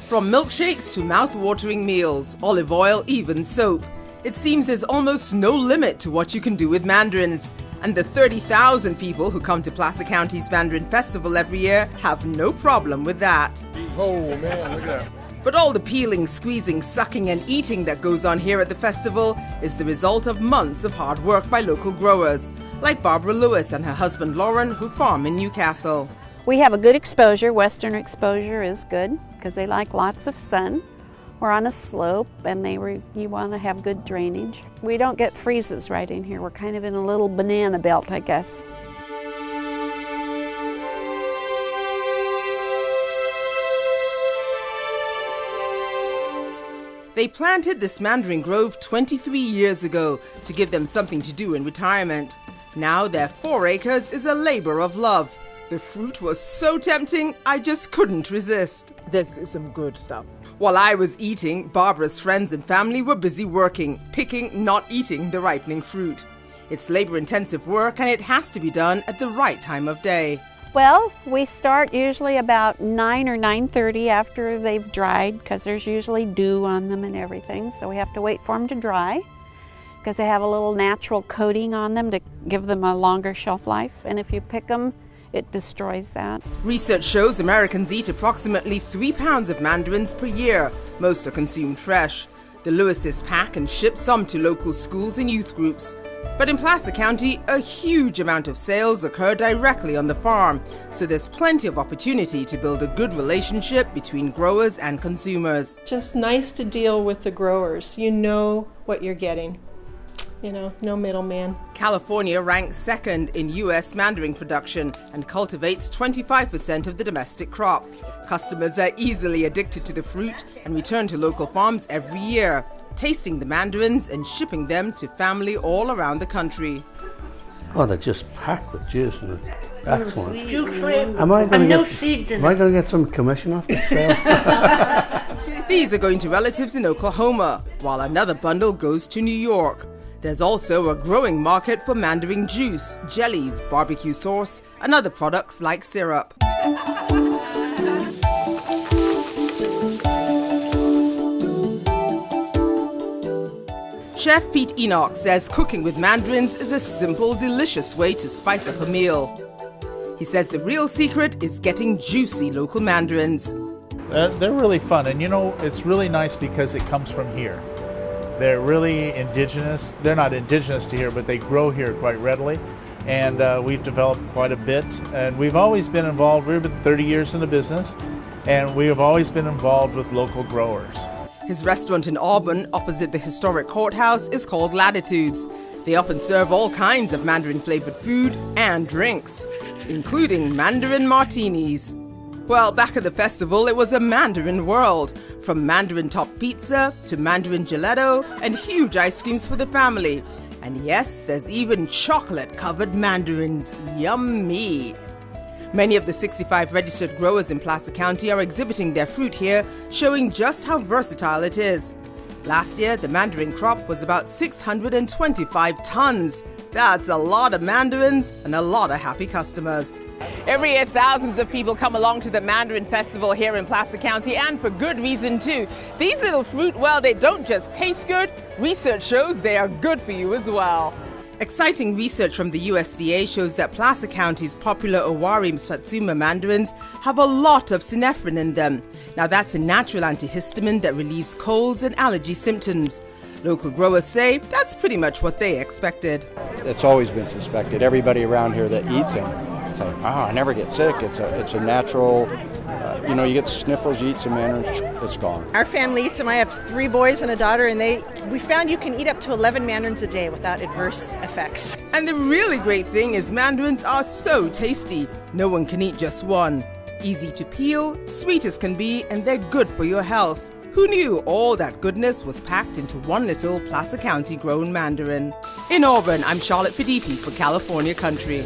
From milkshakes to mouth-watering meals, olive oil, even soap. It seems there's almost no limit to what you can do with mandarins. And the 30,000 people who come to Placer County's Mandarin Festival every year have no problem with that. Oh man, look at that. But all the peeling, squeezing, sucking and eating that goes on here at the festival is the result of months of hard work by local growers, like Barbara Lewis and her husband Lauren, who farm in Newcastle. We have a good exposure. Western exposure is good because they like lots of sun. We're on a slope and you want to have good drainage. We don't get freezes right in here. We're kind of in a little banana belt, I guess. They planted this mandarin grove 23 years ago to give them something to do in retirement. Now their 4 acres is a labor of love. The fruit was so tempting, I just couldn't resist. This is some good stuff. While I was eating, Barbara's friends and family were busy working, picking, not eating the ripening fruit. It's labor-intensive work and it has to be done at the right time of day. Well, we start usually about 9 or 9:30 after they've dried because there's usually dew on them and everything, so we have to wait for them to dry because they have a little natural coating on them to give them a longer shelf life, and if you pick them, it destroys that. Research shows Americans eat approximately 3 pounds of mandarins per year. Most are consumed fresh. The Lewises pack and ship some to local schools and youth groups. But in Placer County, a huge amount of sales occur directly on the farm, so there's plenty of opportunity to build a good relationship between growers and consumers. Just nice to deal with the growers. You know what you're getting. You know, no middleman. California ranks second in U.S. mandarin production and cultivates 25% of the domestic crop. Customers are easily addicted to the fruit and return to local farms every year, tasting the mandarins and shipping them to family all around the country. Oh, they're just packed with juice and excellent. Am I going to get some commission off this sale? These are going to relatives in Oklahoma, while another bundle goes to New York. There's also a growing market for mandarin juice, jellies, barbecue sauce, and other products like syrup. Chef Pete Enoch says cooking with mandarins is a simple, delicious way to spice up a meal. He says the real secret is getting juicy local mandarins. They're really fun, and you know, it's really nice because it comes from here. They're really indigenous. They're not indigenous to here, but they grow here quite readily. And we've developed quite a bit. And we've always been involved. We've been 30 years in the business, and we have always been involved with local growers. His restaurant in Auburn, opposite the historic courthouse, is called Latitudes. They often serve all kinds of Mandarin-flavored food and drinks, including Mandarin martinis. Well, back at the festival, it was a Mandarin world, from Mandarin top pizza to Mandarin gelato and huge ice creams for the family. And yes, there's even chocolate-covered mandarins. Yummy! Many of the 65 registered growers in Placer County are exhibiting their fruit here, showing just how versatile it is. Last year, the mandarin crop was about 625 tons. That's a lot of mandarins and a lot of happy customers. Every year, thousands of people come along to the Mandarin Festival here in Placer County, and for good reason too. These little fruit, well, they don't just taste good. Research shows they are good for you as well. Exciting research from the USDA shows that Placer County's popular Owari Satsuma mandarins have a lot of synephrine in them. Now that's a natural antihistamine that relieves colds and allergy symptoms. Local growers say that's pretty much what they expected. It's always been suspected. Everybody around here that eats them, it's like, I never get sick. It's a natural, you know, you get the sniffles, you eat some mandarins, it's gone. Our family eats them. I have 3 boys and a daughter, and we found you can eat up to 11 mandarins a day without adverse effects. And the really great thing is mandarins are so tasty. No one can eat just one. Easy to peel, sweet as can be, and they're good for your health. Who knew all that goodness was packed into one little Placer County grown mandarin? In Auburn, I'm Charlotte Fadipi for California Country.